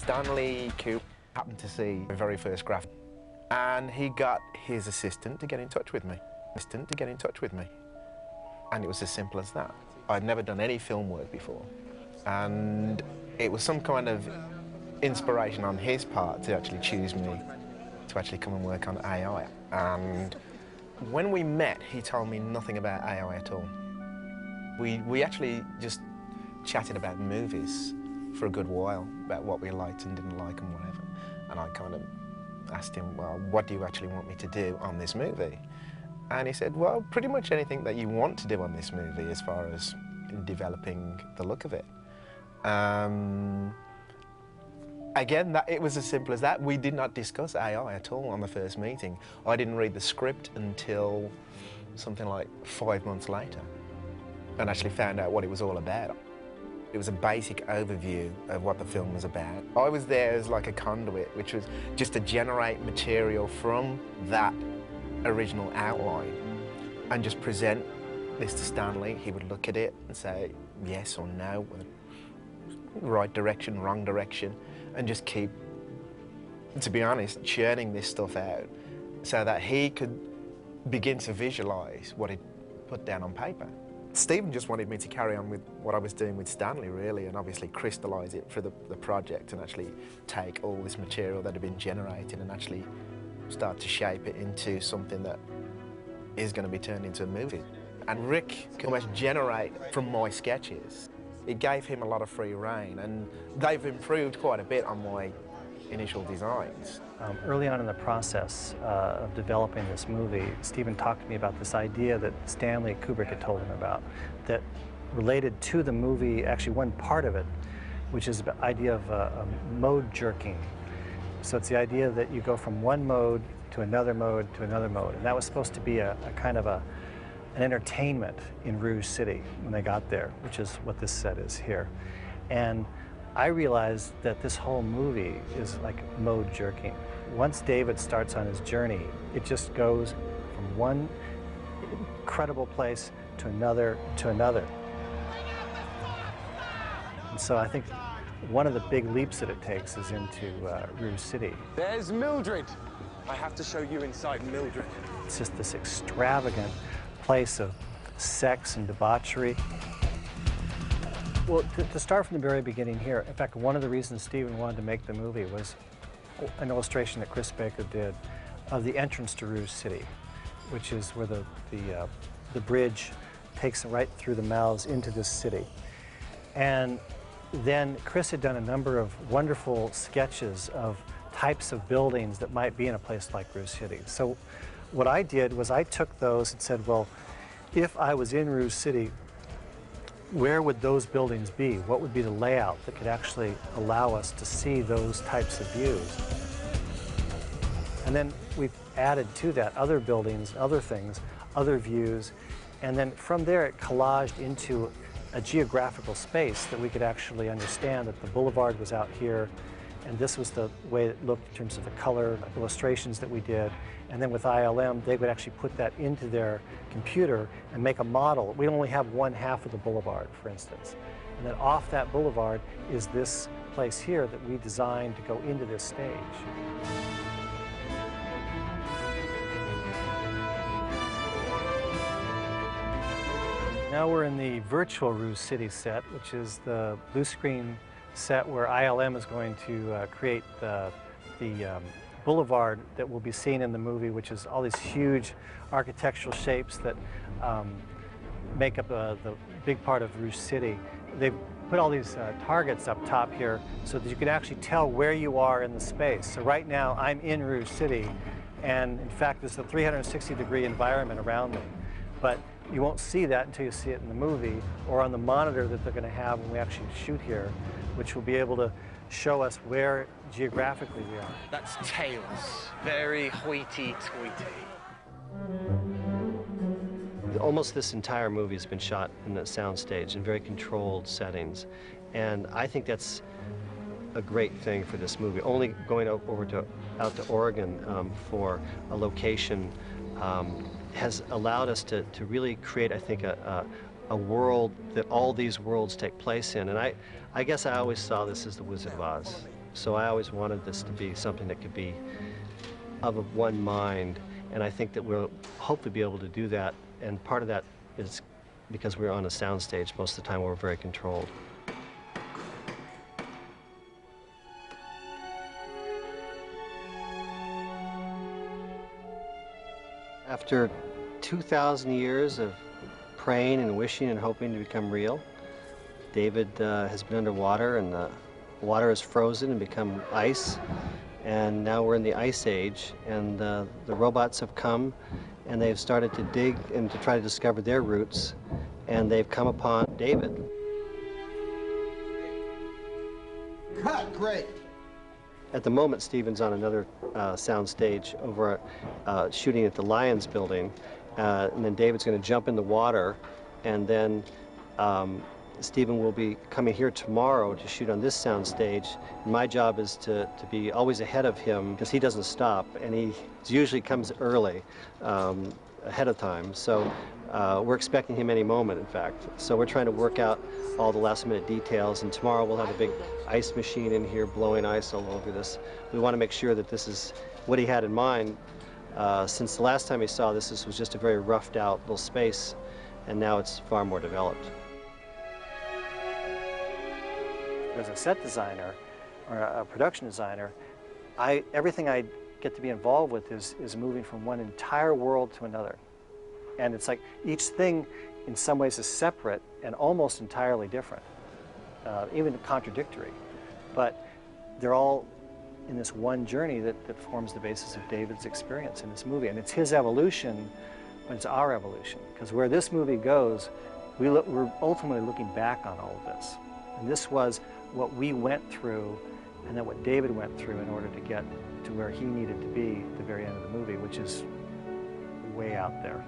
Stanley Kubrick happened to see the very first graph, and he got his assistant to get in touch with me. And it was as simple as that. I'd never done any film work before, and it was some kind of inspiration on his part to actually choose me to actually come and work on AI. And when we met, he told me nothing about AI at all. We actually just chatted about movies for a good while, about what we liked and didn't like and whatever. And I kind of asked him, well, what do you actually want me to do on this movie? And he said, well, pretty much anything that you want to do on this movie as far as developing the look of it. Again, it was as simple as that. We did not discuss AI at all on the first meeting. I didn't read the script until something like 5 months later and actually found out what it was all about. It was a basic overview of what the film was about. I was there as like a conduit, which was just to generate material from that original outline and just present this to Stanley. He would look at it and say yes or no, right direction, wrong direction, and just keep, to be honest, churning this stuff out so that he could begin to visualize what he'd put down on paper. Stephen just wanted me to carry on with what I was doing with Stanley, really, and obviously crystallize it for the project and actually take all this material that had been generated and actually start to shape it into something that is going to be turned into a movie. And Rick can almost generate from my sketches. It gave him a lot of free rein, and they've improved quite a bit on my initial designs. Early on in the process of developing this movie, Stephen talked to me about this idea that Stanley Kubrick had told him about that related to the movie, actually one part of it, which is the idea of mode jerking. So it's the idea that you go from one mode to another mode to another mode, and that was supposed to be a kind of an entertainment in Rouge City when they got there, which is what this set is here. And I realized that this whole movie is like mode jerking. Once David starts on his journey, it just goes from one incredible place to another to another. And so I think one of the big leaps that it takes is into Rouge City. There's Mildred. I have to show you inside Mildred. It's just this extravagant place of sex and debauchery. Well, to start from the very beginning here, in fact, one of the reasons Stephen wanted to make the movie was an illustration that Chris Baker did of the entrance to Rouge City, which is where the bridge takes right through the mouths into this city. And then Chris had done a number of wonderful sketches of types of buildings that might be in a place like Rouge City. So what I did was I took those and said, well, if I was in Rouge City, where would those buildings be? What would be the layout that could actually allow us to see those types of views? And then we've added to that other buildings, other things, other views, and then from there it collaged into a geographical space that we could actually understand that the boulevard was out here, and this was the way it looked in terms of the color illustrations that we did. And then with ILM, they would actually put that into their computer and make a model. We only have one half of the boulevard, for instance. And then off that boulevard is this place here that we designed to go into this stage. Now we're in the virtual Rouge City set, which is the blue screen set where ILM is going to create the boulevard that will be seen in the movie, which is all these huge architectural shapes that make up the big part of Rouge City. They've put all these targets up top here so that you can actually tell where you are in the space. So right now I'm in Rouge City, and in fact there's a 360-degree environment around me. But you won't see that until you see it in the movie or on the monitor that they're going to have when we actually shoot here, which will be able to show us where geographically we are. That's tails. Very hoity-toity. Almost this entire movie has been shot in the soundstage in very controlled settings. And I think that's a great thing for this movie. Only going out to Oregon for a location has allowed us to really create, I think, a world that all these worlds take place in. And I guess I always saw this as the Wizard of Oz. So I always wanted this to be something that could be of one mind, and I think that we'll hopefully be able to do that, and part of that is because we're on a soundstage most of the time where we're very controlled. After 2,000 years of praying and wishing and hoping to become real, David has been underwater, and the water is frozen and become ice. And now we're in the ice age, and the robots have come, and they've started to dig and to try to discover their roots, and they've come upon David. Cut, great. At the moment, Stephen's on another sound stage over shooting at the Lions building, and then David's going to jump in the water, and then Stephen will be coming here tomorrow to shoot on this sound stage. My job is to be always ahead of him, because he doesn't stop, and he usually comes early, ahead of time. So we're expecting him any moment, in fact. So we're trying to work out all the last-minute details, and tomorrow we'll have a big ice machine in here blowing ice all over this. We want to make sure that this is what he had in mind. Since the last time he saw this, this was just a very roughed-out little space, and now it's far more developed. As a set designer or a production designer, everything I get to be involved with is moving from one entire world to another. And it's like each thing in some ways is separate and almost entirely different, even contradictory. But they're all in this one journey that forms the basis of David's experience in this movie. And it's his evolution, but it's our evolution. Because where this movie goes, we're ultimately looking back on all of this. And this was what we went through, and then what David went through in order to get to where he needed to be at the very end of the movie, which is way out there.